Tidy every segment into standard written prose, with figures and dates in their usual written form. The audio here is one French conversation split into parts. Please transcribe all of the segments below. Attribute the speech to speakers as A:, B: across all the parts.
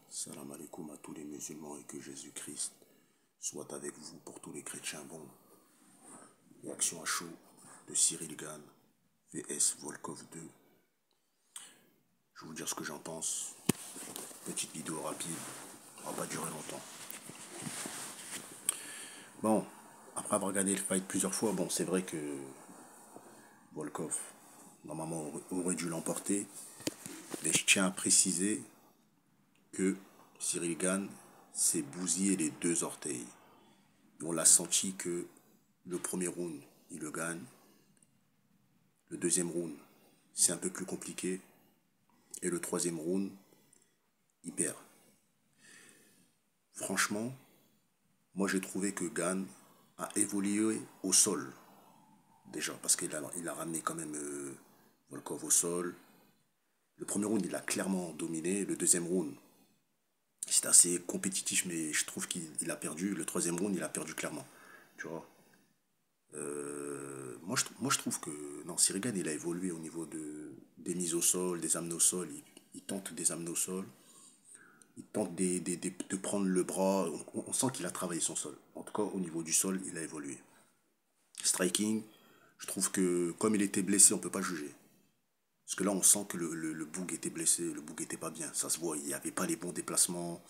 A: Salam alaikum à tous les musulmans et que Jésus-Christ soit avec vous pour tous les chrétiens bons. Réaction à chaud de Cyril Gann, VS Volkov 2. Je vais vous dire ce que j'en pense. Petite vidéo rapide, on va pas durer longtemps. Bon, après avoir regardé le fight plusieurs fois, bon, c'est vrai que Volkov, normalement, aurait dû l'emporter. Mais je tiens à préciser que Cyril Gann s'est bousillé les deux orteils. Et on l'a senti que le premier round, il le gagne. Le deuxième round, c'est un peu plus compliqué. Et le troisième round, il perd. Franchement, moi j'ai trouvé que Gann a évolué au sol. Déjà, parce qu'il a ramené quand même Volkov au sol. Le premier round, il a clairement dominé. Le deuxième round, c'était assez compétitif, mais je trouve qu'il a perdu. Le troisième round, il a perdu clairement. Tu vois. Moi, je trouve que non, Cyril Gann, il a évolué au niveau des mises au sol, des amenés au sol. Il tente des amenés au sol. Il tente de prendre le bras. On sent qu'il a travaillé son sol. En tout cas, au niveau du sol, il a évolué. Striking, je trouve que comme il était blessé, on ne peut pas juger. Parce que là, on sent que le Boug était blessé, le Boug était pas bien. Ça se voit, il n'y avait pas les bons déplacements.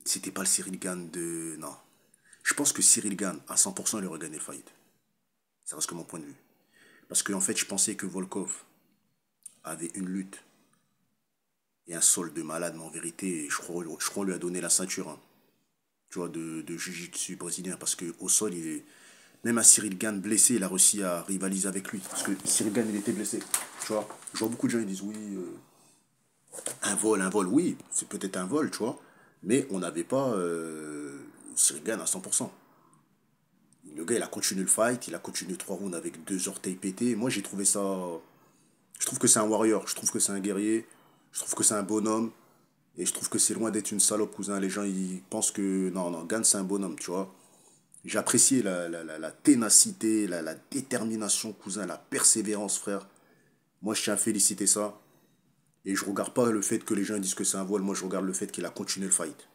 A: C'était pas le Cyril Gann de. Non. Je pense que Cyril Gann, à 100%, il aurait gagné le fight. Ça reste que mon point de vue. Parce qu'en fait, je pensais que Volkov avait une lutte et un sol de malade, mais en vérité, je crois qu'on lui a donné la ceinture, hein, tu vois, de jiu-jitsu brésilien. Parce qu'au sol, même à Cyril Gann blessé, il a réussi à rivaliser avec lui. Parce que Cyril Gann, il était blessé. Tu vois, je vois beaucoup de gens qui disent oui, un vol, oui, c'est peut-être un vol, tu vois. Mais on n'avait pas Cyril Gann à 100%. Le gars, il a continué le fight, il a continué 3 rounds avec 2 orteils pétés. Moi, j'ai trouvé ça. Je trouve que c'est un warrior, je trouve que c'est un guerrier, je trouve que c'est un bonhomme. Et je trouve que c'est loin d'être une salope, cousin. Les gens, ils pensent que. Non, non, Gann, c'est un bonhomme, tu vois. J'ai apprécié la ténacité, la détermination, cousin, la persévérance, frère. Moi, je tiens à féliciter ça. Et je regarde pas le fait que les gens disent que c'est un vol. Moi, je regarde le fait qu'il a continué le fight.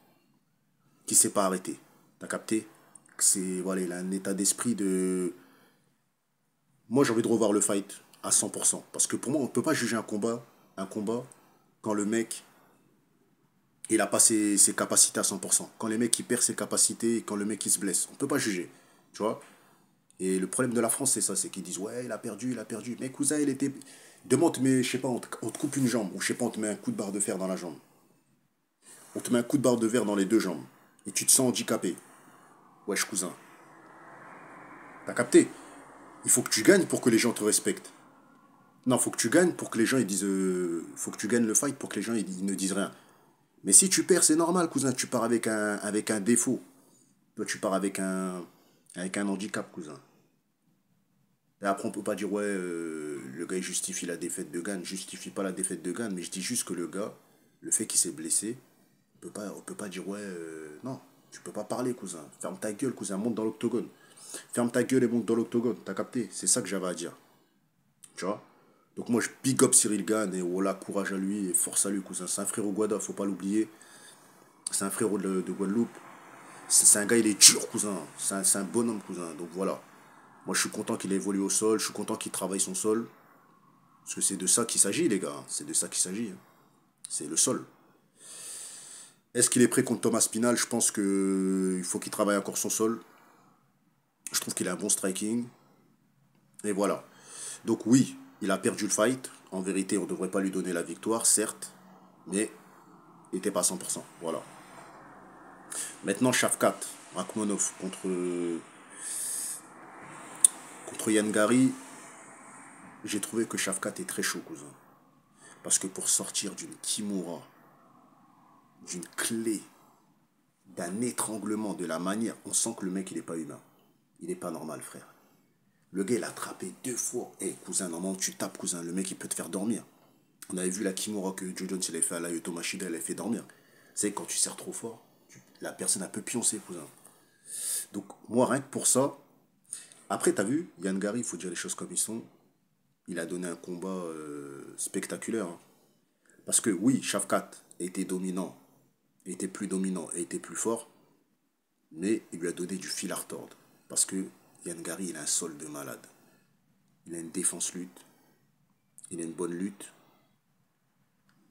A: Qu'il s'est pas arrêté. T'as capté? C'est, voilà, il a un état d'esprit de. Moi, j'ai envie de revoir le fight à 100%. Parce que pour moi, on peut pas juger un combat, quand le mec, il a pas ses capacités à 100%. Quand le mec, il perd ses capacités, quand le mec, il se blesse. On peut pas juger. Tu vois? Et le problème de la France, c'est ça, c'est qu'ils disent, ouais, il a perdu, il a perdu. Mais cousin, il était. Demain, on te met, je sais pas, on te coupe une jambe, ou je sais pas, on te met un coup de barre de fer dans la jambe. On te met un coup de barre de fer dans les deux jambes. Et tu te sens handicapé. Wesh, cousin. T'as capté? Il faut que tu gagnes pour que les gens te respectent. Non, faut que tu gagnes pour que les gens ils disent. Faut que tu gagnes le fight pour que les gens ils ne disent rien. Mais si tu perds, c'est normal, cousin. Tu pars avec un défaut. Toi, tu pars avec un handicap, cousin. Et après, on peut pas dire, ouais, le gars il justifie la défaite de Gann. Justifie pas la défaite de Gann, mais je dis juste que le gars, le fait qu'il s'est blessé, on peut pas dire, ouais, non, tu peux pas parler, cousin. Ferme ta gueule, cousin, monte dans l'octogone. Ferme ta gueule et monte dans l'octogone, t'as capté? C'est ça que j'avais à dire, tu vois? Donc moi, je big up Cyril Gann et voilà, courage à lui et force à lui, cousin. C'est un frérot Guada, faut pas l'oublier. C'est un frérot de Guadeloupe. C'est un gars, il est dur, cousin. C'est un bonhomme, cousin. Donc voilà. Moi, je suis content qu'il ait évolué au sol. Je suis content qu'il travaille son sol. Parce que c'est de ça qu'il s'agit, les gars. C'est de ça qu'il s'agit, hein. C'est le sol. Est-ce qu'il est prêt contre Thomas Spinal? Je pense que il faut qu'il travaille encore son sol. Je trouve qu'il a un bon striking. Et voilà. Donc oui, il a perdu le fight. En vérité, on ne devrait pas lui donner la victoire, certes. Mais il n'était pas à 100%. Voilà. Maintenant, Shavkat Rakhmonov contre Yann Gary. J'ai trouvé que Shavkat est très chaud, cousin. Parce que pour sortir d'une Kimura, d'une clé, d'un étranglement, de la manière, on sent que le mec, il est pas humain. Il est pas normal, frère. Le gars, il a attrapé 2 fois. Eh, cousin, normalement, tu tapes, cousin. Le mec, il peut te faire dormir. On avait vu la Kimura que Joe Jones, il avait fait à Lyoto Machida, elle a fait dormir. C'est quand tu serres trop fort, la personne, elle peut pioncer, cousin. Donc, moi, rien que pour ça. Après, t'as vu, Yann Gary, il faut dire les choses comme ils sont. Il a donné un combat spectaculaire, hein. Parce que oui, Shafkat était dominant, était plus dominant et était plus fort, mais il lui a donné du fil à retordre. Parce que Yann Gary, il a un sol de malade. Il a une défense lutte, il a une bonne lutte.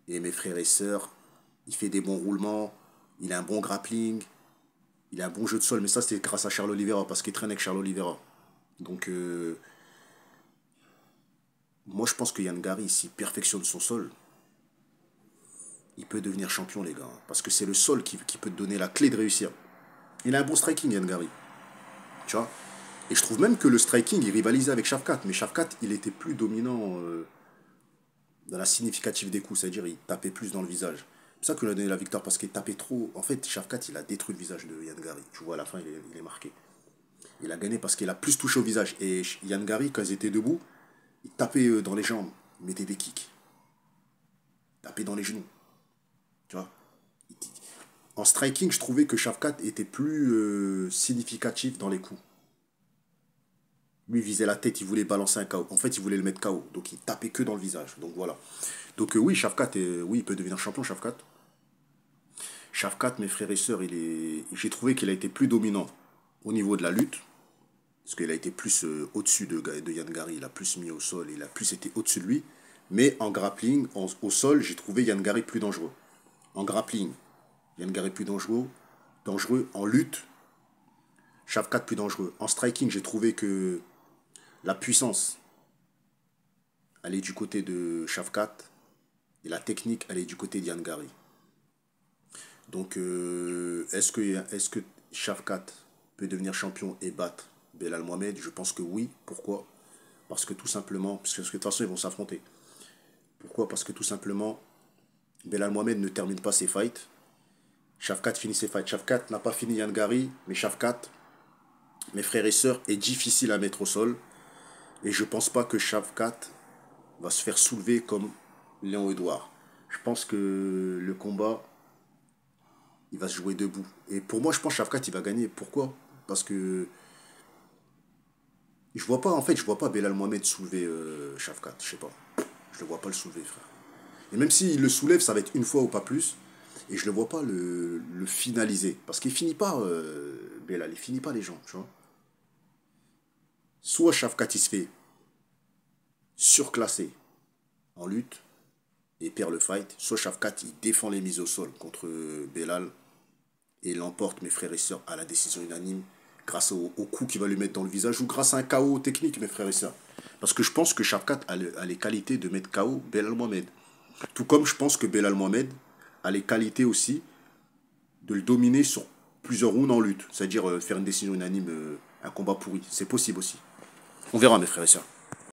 A: Et mes frères et sœurs, il fait des bons roulements, il a un bon grappling, il a un bon jeu de sol. Mais ça, c'est grâce à Charles Oliveira, parce qu'il traîne avec Charles Oliveira. Donc, moi, je pense que Yann Gary, s'il perfectionne son sol, il peut devenir champion, les gars. Parce que c'est le sol qui peut te donner la clé de réussir. Il a un bon striking, Yann Gary. Tu vois. Et je trouve même que le striking, il rivalisait avec Shafkat. Mais Shafkat, il était plus dominant dans la significative des coups. C'est-à-dire, il tapait plus dans le visage. C'est ça qu'il a donné la victoire. Parce qu'il tapait trop. En fait, Shafkat, il a détruit le visage de Yann Gary. Tu vois, à la fin, il est marqué. Il a gagné parce qu'il a plus touché au visage. Et Yann Gary, quand ils étaient debout, il tapait dans les jambes. Il mettait des kicks. Il tapait dans les genoux. Tu vois. En striking, je trouvais que Shafkat était plus significatif dans les coups. Lui, il visait la tête, il voulait balancer un KO. En fait, il voulait le mettre KO. Donc, il tapait que dans le visage. Donc, voilà. Donc, oui, Shafkat, oui, il peut devenir champion, Shafkat. Shafkat, mes frères et sœurs, j'ai trouvé qu'il a été plus dominant au niveau de la lutte. Parce qu'il a été plus au-dessus de Yann Gary. Il a plus mis au sol. Il a plus été au-dessus de lui. Mais en grappling, au sol, j'ai trouvé Yann Gary plus dangereux. En grappling, Yann Gary plus dangereux. En lutte, Shafkat plus dangereux. En striking, j'ai trouvé que la puissance, elle est du côté de Shafkat. Et la technique, elle est du côté d'Yann Gary. Donc, est-ce que Shafkat peut devenir champion et battre Belal Mohamed? Je pense que oui. Pourquoi? Parce que tout simplement, parce que de toute façon, ils vont s'affronter. Pourquoi? Parce que tout simplement, Belal Mohamed ne termine pas ses fights. Shafkat finit ses fights. Shafkat n'a pas fini Yann Gary, mais Shafkat, mes frères et sœurs, est difficile à mettre au sol. Et je pense pas que Shafkat va se faire soulever comme Léon Edouard. Je pense que le combat, il va se jouer debout. Et pour moi, je pense que Shafkat, il va gagner. Pourquoi? Parce que je vois pas, en fait, je vois pas Belal Mohamed soulever Shafkat. Je sais pas. Je le vois pas le soulever, frère. Et même s'il le soulève, ça va être une fois ou pas plus. Et je le vois pas le finaliser. Parce qu'il finit pas, Belal, il finit pas les gens, tu vois. Soit Shafkat, il se fait surclasser en lutte et perd le fight. Soit Shafkat, il défend les mises au sol contre Belal et l'emporte, mes frères et sœurs, à la décision unanime grâce au coup qu'il va lui mettre dans le visage ou grâce à un KO technique, mes frères et sœurs. Parce que je pense que Shafkat a les qualités de mettre KO Belal Mohamed. Tout comme je pense que Belal Mohamed a les qualités aussi de le dominer sur plusieurs rounds en lutte. C'est-à-dire faire une décision unanime, un combat pourri. C'est possible aussi. On verra, mes frères et sœurs.